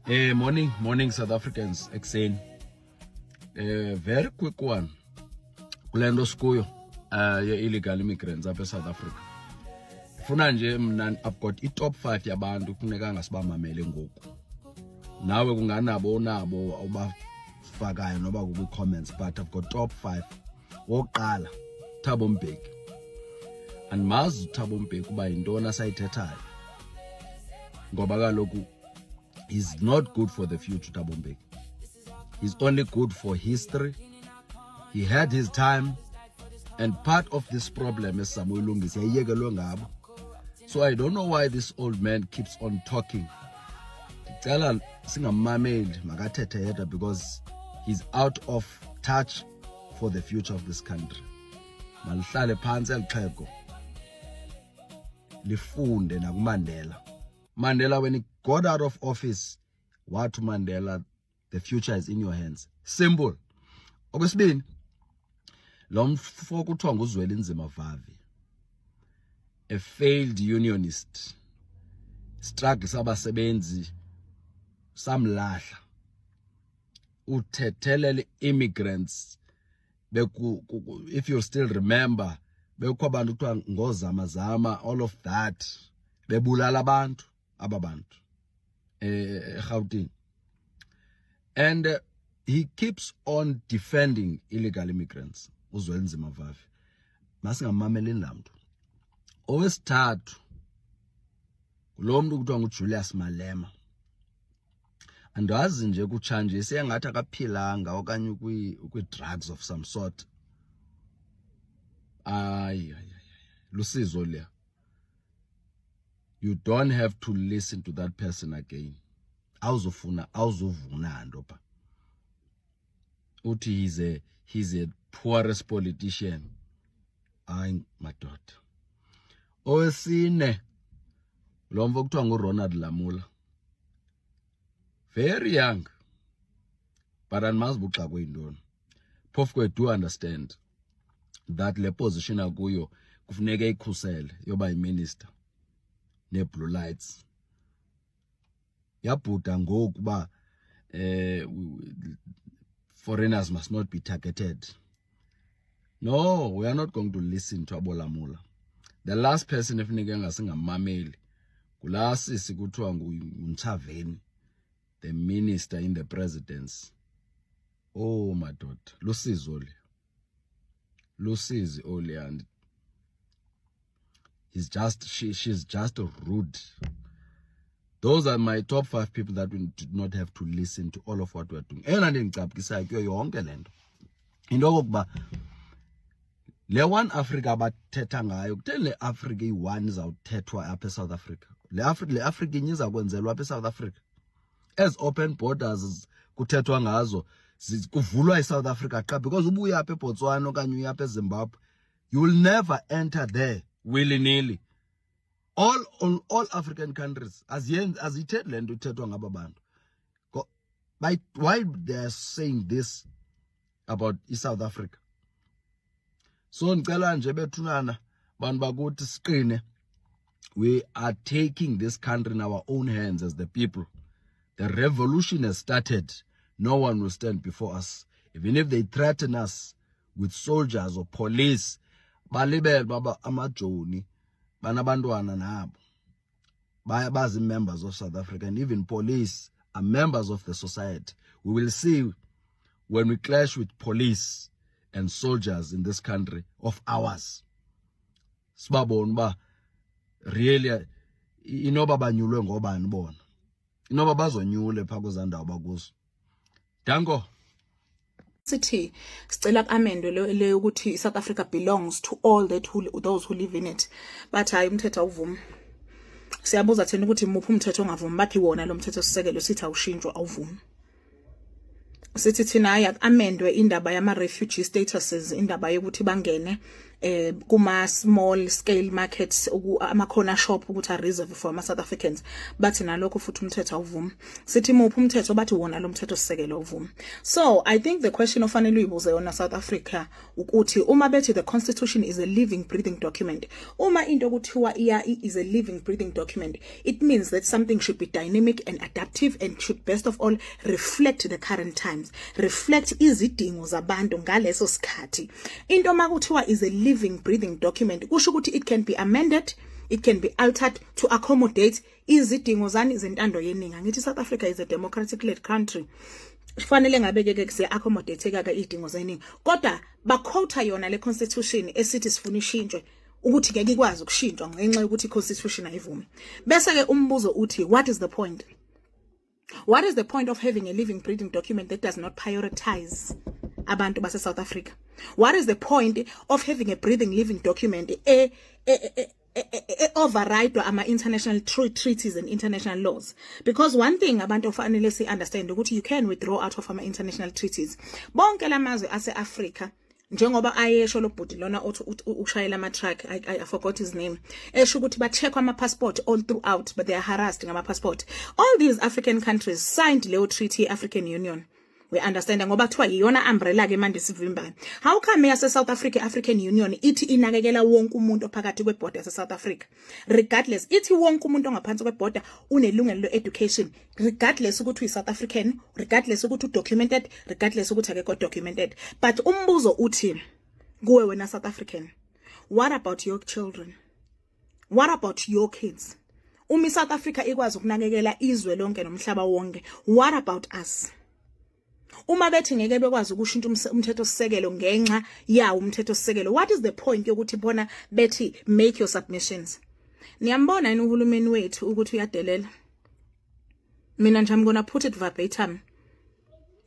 Morning South Africans, Exane. Very quick one. Kulendo skuyo, illegal immigrants apha South Africa. Funa nje mna I've got top 5 yabantu kufuneka ngasibamamele ngoku. Nawe kunganabo onabo obafakayo noba ku comments, but I've got top 5. Woqala Thabo Mbeki. And mazi Thabo Mbeki kuba yintona sayithethayo. Ngoba kaloku he's not good for the future, Thabo Mbeki. He's only good for history. He had his time, and part of this problem is Samuel Lungisi. So I don't know why this old man keeps on talking. Because he's out of touch for the future of this country. Mandela, when he got out of office, what to Mandela, the future is in your hands. Simple. Okwesibini, lo mfo kuthiwa nguZwelinzima Vavi, a failed unionist, struggle sabasebenzi samlahla, uthethelele immigrants. If you still remember, bekho abantu kuthiwa ngozamazama, all of that, bebulala abantu ababantu eGauteng. And he keeps on defending illegal immigrants. uZwelinzima Vavi. Masingamameli lamntu. Owesithathu kulo muntu kuthiwa nguJulius Malema. Andazi nje kutshanje siyangathi akaphilanga okanye kwi-drugs of some sort. Lusizo leya. You don't have to listen to that person again. Awuzovuna nto pha. Uthi he's a poorest politician. Hayi madoda. Owesine lo mfo kuthiwa nguRonald Lamula. Very young, but andimazi buxa kweyintoni. Phofu I do understand that le position akuyo kufuneka ikhusele yoba yiminister ne-blue lights. Yabhuda ngoku ba foreigners must not be targeted. No, we are not going to listen to Abolamula. The last person efuneka ngasingamameli kulasisi kuthiwa nguNtshavheni, the minister in the presidency. Oh my God, lusizo le. Lusizi ole, and she's just rude. Those are my top 5 people that we did not have to listen to all of what we're doing. Eyona nto indicaphukisayo kuyo yonke le nto into okokuba le one Africa abathetha ngayo, kutheni le Africa iyi-one izawuthethwa apha eSouth Africa? Le Africa inye izakwenzelwa apha eSouth Africa. As open borders kuthethwa ngazo, kuvulwa iSouth Africa qha, because ubuya apha eBotswana okanye uya apha eZimbabwe, you will never enter there willy-nilly. All African countries azithethi le nto ithethwa ngaba bantu. Why they are saying this about South Africa? So ngicela nje bethunana bantu bakuthi siqine. We are taking this country in our own hands as the people. The revolution has started. No one will stand before us. Even if they threaten us with soldiers or police, balibele baba amajoni, banabantwana nabo. Bazi members of South Africa, and even police are members of the society. We will see when we clash with police and soldiers in this country of ours. Sibabona ba really inoba banyulwe ngobani bona. Inoba bazonyule pha kuzandawo bakuzo. Danko. City sicela amendwe le ukuthi South Africa belongs to all those who live in it. But hayi umthetho awuvumi. Siyabuza thina ukuthi muphi umthetho ongavumi, bathi wona lo mthetho sisekelo sithi awushintshwa awuvumi. Sithi thina amendwe indaba yama refugee statuses, indaba yokuthi bangene kuma small scale markets ama corner shop ukuthi a reserve for ama South Africans bathi nalokho futhi umthetho awuvumi sithi muphi umthetho bathi wona lo mthetho sisekelo uvumi. So I think the question ofanele uyibuze yona South Africa ukuthi uma bethi the constitution is a living breathing document, uma into kuthiwa is a living breathing document, it means that something should be dynamic and adaptive and should best of all reflect the current times, reflect izidingo zabantu ngaleso sikhathi. Into makuthiwa is a living breathing document kusho ukuthi it can be amended, it can be altered to accommodate izidingo zani zentando yeningi. Ngithi South Africa is a democratic led country, kufanele ngabeke ke siya accommodate ka izidingo zeningi, kodwa ba quote yona le constitution esithi sifuna ishintshwe ukuthi ngeke ikwazi ukushintshwa ngenxa yokuthi constitution ayivumi. Bese ke umbuzo uthi what is the point? What is the point of having a living breathing document that does not prioritize abantu base South Africa? What is the point of having a breathing living document override ama international treaties and international laws? Because one thing abantu fanele si understand ukuthi you can withdraw out of ama international treaties. Bonke lamazwe ase Africa njengoba ayesho lo bhuti lona ushayela ama truck, I forgot his name, esho ukuthi ba check ama passport all throughout but they are harassed ngama passport. All these African countries signed Leo Treaty African Union. We understand ngoba kuthiwa iyona umbrella ke manje sivimbana. How come yase South Africa African Union ithi inakekela wonke umuntu ophakathi kweborder yase South Africa, regardless ithi wonke umuntu ongaphansi kweborder unelungelo le education, regardless ukuthi uyi South African, regardless ukuthi documented, regardless ukuthi akekho documented. But umbuzo uthi kuwe wena South African, what about your children? What about your kids? Umi South Africa ikwazi ukunakekela izwe lonke nomhlaba wonke, what about us? Uma bethi ngeke bekwazi ukushintsha umthetho sisekelo ngenxa yawo umthetho sisekelo, what is the point yokuthi bona bethi make your submissions? Niyambona yini uhulumeni wethu ukuthi uyadelela? Mina nje I'm gonna put it verbatim.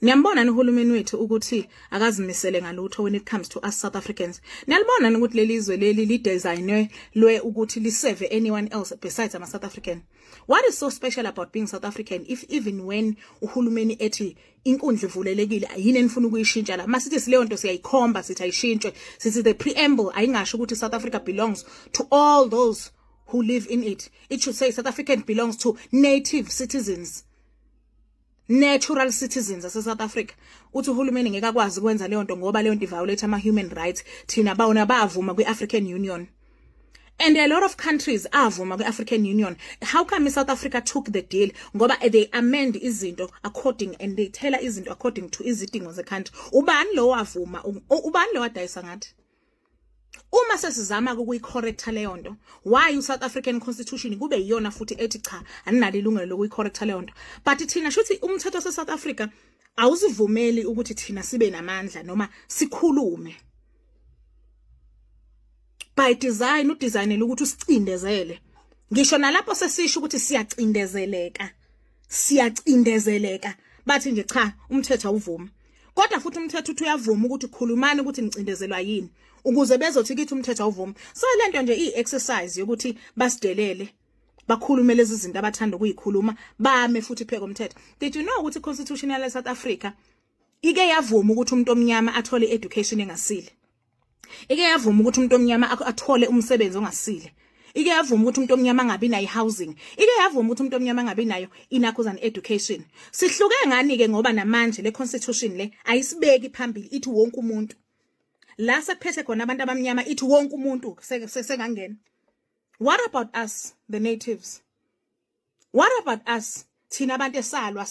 Niyambona yini uhulumeni wethu ukuthi akazimisele ngalutho when it comes to us South Africans? Niyalibona yini ukuthi leli izwe leli li designwe lwe ukuthi li serve anyone else besides ama South African? What is so special about being South African if even when uhulumeni ethi inkundla ivulelekile ayini enifuna ukuyishintsha la, masithi sileyo nto siyayikhomba sithi ayishintshwe, sithi the preamble ayingasho ukuthi South Africa belongs to all those who live in it. It should say South African belongs to native citizens, natural citizens ase South Africa. Uthi uhulumeni ngeke akwazi ukwenza leyo nto ngoba leyo nto violate ama human rights thina bawona bavuma kwi-African Union. And a lot of countries avuma kwi-African Union. How come South Africa took the deal? Ngoba they amend izinto according and they tell izinto according to izidingo ze country. Ubani lo wavuma? Ubani lo wadayisa ngathi? Uma sesizama ukuyicorrecta leyo nto, why uSouth African Constitution kube yiyona futhi ethi cha aninalo ilungelo lokuyicorrecta leyo nto? But thina shuthi umthetho wase South Africa awuzivumeli ukuthi thina sibe namandla noma sikhulume. By design udesignele ukuthi usicindezele. Ngisho nalapho sesisho ukuthi siyacindezeleka bathi nje cha umthetho awuvumi. Kodwa futhi umthetho uthi uyavuma ukuthi khulumani ukuthi nicindezelwa yini ukuze bezothi kithi umthetho awuvumi. So lento nje i-exercise yokuthi basidelele bakhulume lezi zinto abathanda ukuyikhuluma bame futhi pheko umthetho. Did you know ukuthi constitution ya South Africa ike yavuma ukuthi umuntu omnyama athole education engasile? Ike yavuma ukuthi umuntu omnyama athole umsebenzi ongasile. Ike yavuma ukuthi umuntu omnyama angabi nayo housing. Ike yavuma ukuthi umuntu omnyama angabi nayo inakhuzana education. Sihluke ngani ke ngoba namanje le constitution le ayisibeki phambili ithi wonke umuntu. La sekuphethe khona abantu abamnyama ithi wonke umuntu sengangena. What about us the natives? What about us thina abantu esalwa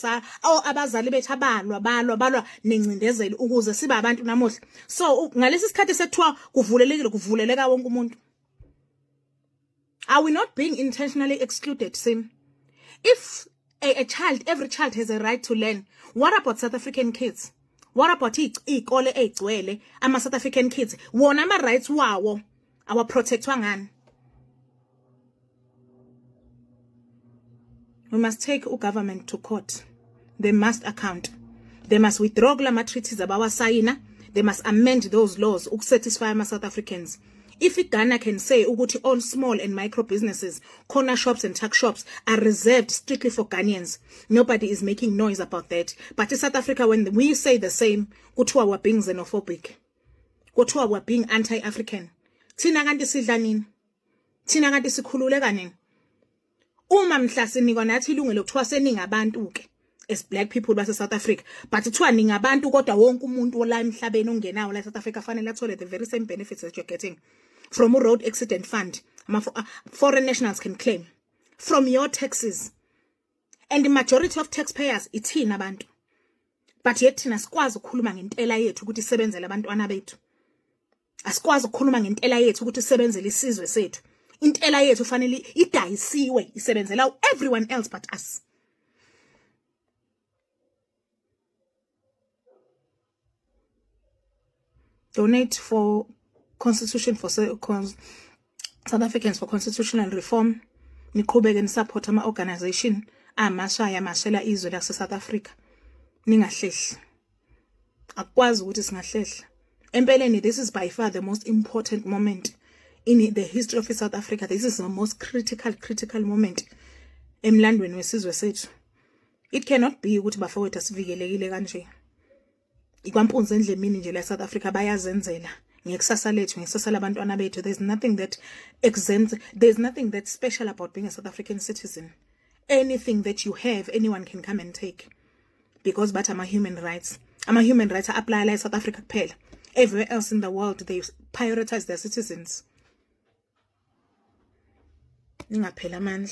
abazali bethu balwa nencindezelo ukuze sibe abantu namuhla? So ngalesi sikhathi sethiwa kuvuleleka wonke umuntu. Are we not being intentionally excluded, Sim? If every child has a right to learn, what about South African kids? What about ikole egcwele ama South African kids? Wona ama rights wawo awa protectwa ngani? We must take a government to court. They must account. They must withdraw glama treaties abawasayina. They must amend those laws to satisfy ama South Africans. If Ghana can say ukuthi all small and micro businesses, corner shops and tuck shops are reserved strictly for Ghanaians, nobody is making noise about that. But in South Africa, when we say the same, kuthiwa we're being xenophobic, kuthiwa we're being anti-African. Thina kanti sidla nini? Thina kanti sikhululeka nini? Uma mhla sinikwa nathi ilungelo kuthiwa seningabantu ke as black people base South Africa, but kuthiwa ningabantu kodwa wonke umuntu ola emhlabeni ongenawo la South Africa fanele athole the very same benefits that you're getting from a road accident fund. Foreign nationals can claim from your taxes, and the majority of taxpayers ithina abantu. But yet thina sikwazi ukukhuluma ngentela yethu ukuthi isebenzele abantwana bethu. Asikwazi ukukhuluma ngentela yethu ukuthi isebenzele isizwe sethu. Intela yethu fanele idayisiwe isebenzela everyone else but us. Donate for Constitution for South Africans for constitutional reform. Niqhubeke nisupport ama organization amashaya mashela izwe la South Africa. Ningahlehli. Akwazi ukuthi singahlehla. Empeleni, this is by far the most important moment in the history of South Africa. This is the most critical moment emlandweni wesizwe sethu. It cannot be ukuthi bafowethu sivikelekile kanje. Ikwampunze endlemini nje la South Africa bayazenzela ngekusasa lethu, ngekusasa labantwana bethu. There's nothing that exempts, there's nothing that special about being a South African citizen. Anything that you have, anyone can come and take, because but ama human rights apply like South Africa kuphela. Everywhere else in the world they prioritize their citizens. Ningaphela amandla.